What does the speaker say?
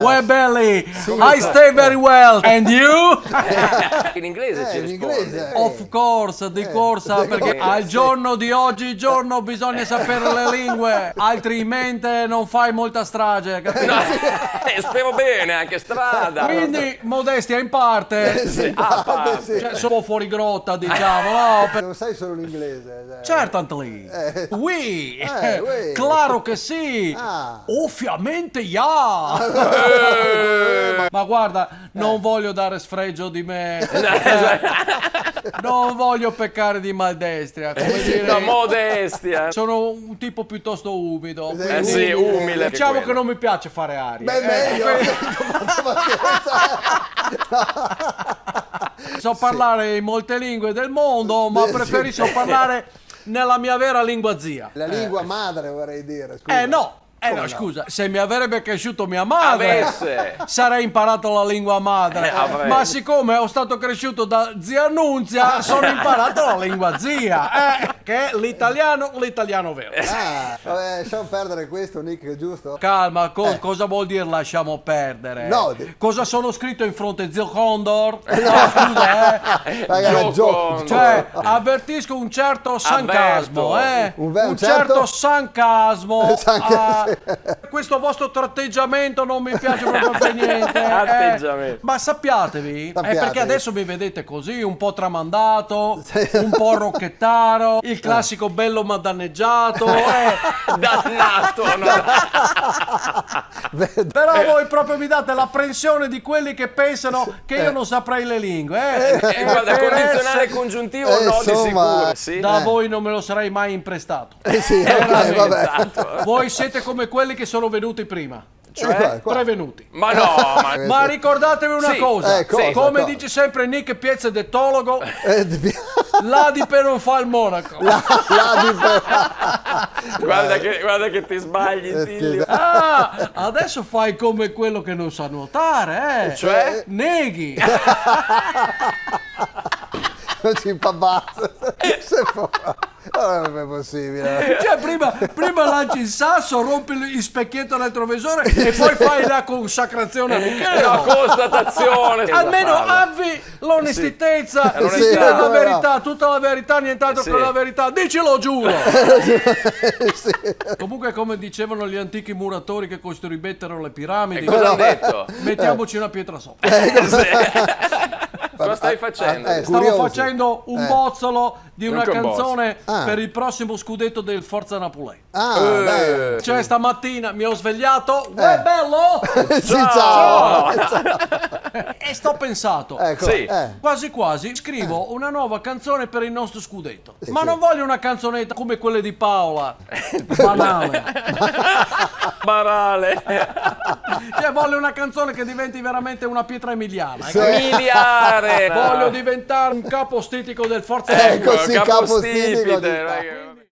Well, belly, I stay very well. And you? In inglese ci in risponde. inglese. Of course, di corsa, perché al giorno di oggi giorno bisogna sapere le lingue, altrimenti non fai molta strage, capito? Spero bene, anche strada. Quindi modestia in parte, Sì, parte, sì. cioè, sono fuori grotta, diciamo, no? Non sai solo l'inglese. Certainly. Oui. Oui. Claro che sì. Ah. Ovviamente Ma guarda, non voglio dare sfregio di me. Non voglio peccare di maldestria, come dire. La modestia. Sono un tipo piuttosto umido. quindi Sì, umile. Diciamo quello. che non mi piace fare aria. Beh, meglio. So parlare in molte lingue del mondo, ma preferisco parlare nella mia vera lingua zia. La lingua madre vorrei dire. Scusa. No, Come no? scusa, se mi avrebbe cresciuto mia madre, Avesse. sarei imparato la lingua madre. avrei. Ma siccome ho stato cresciuto da zia Nunzia, sono imparato la lingua zia, che è l'italiano vero. Vabbè, lasciamo perdere questo, Nick, giusto? Calma, cosa vuol dire lasciamo perdere? No. Cosa sono scritto in fronte? Zio Condor? Scusa, Ragazzi, Gioco. Cioè, avvertisco un certo sarcasmo, Un certo certo sarcasmo. Sarcasmo. Questo vostro tratteggiamento non mi piace proprio per niente. Atteggiamento. Ma sappiatevi, perché Sappiatevi. adesso mi vedete così, un po' tramandato, un po' rocchettaro, il classico bello ma danneggiato. Dannato. No? Però voi proprio mi date l'apprensione di quelli che pensano che io non saprei le lingue. Guarda, Per condizionale essere- congiuntivo no, di insomma, sicuro. Sì. Da voi non me lo sarei mai imprestato. Sì, ok, vabbè. Voi siete come quelli che sono venuti prima, Cioè, qua. prevenuti. Ma no, ma... Ma ricordatevi una Sì, cosa, cosa, come cosa? dice sempre Nick Piezzedettologo, Di- l'adipe non fa il monaco. guarda che ti sbagli, Tiglio. Adesso fai come quello che non sa nuotare, Cioè? Neghi. Non ci fa basta. Non è possibile. Cioè prima lanci il sasso, rompi il specchietto retrovisore e poi fai la consacrazione a Michele. La constatazione. Almeno avvi l'onestitezza, Sì, dici la come verità, tutta la verità, nient'altro Sì. che la verità, dicelo giuro. Comunque, come dicevano gli antichi muratori che costruibettero le piramidi, Cosa hanno detto? mettiamoci una pietra sopra. Cosa stai facendo? Stavo curiosi. facendo un bozzolo di una Che canzone Ah. per il prossimo scudetto del Forza Napoli. Beh. Cioè stamattina mi ho svegliato, uè bello! Sì, ciao. E sto pensato, Ecco, Sì. quasi quasi scrivo una nuova canzone per il nostro scudetto. Ma sì. non voglio una canzonetta come quelle di Paola, banale. Barale. Cioè voglio una canzone che diventi veramente una pietra emiliana. Sì. Miliare. Voglio diventare un capo ostitico del Forza Ecco, Napoli. sì, Capostipite, capostipite. raga.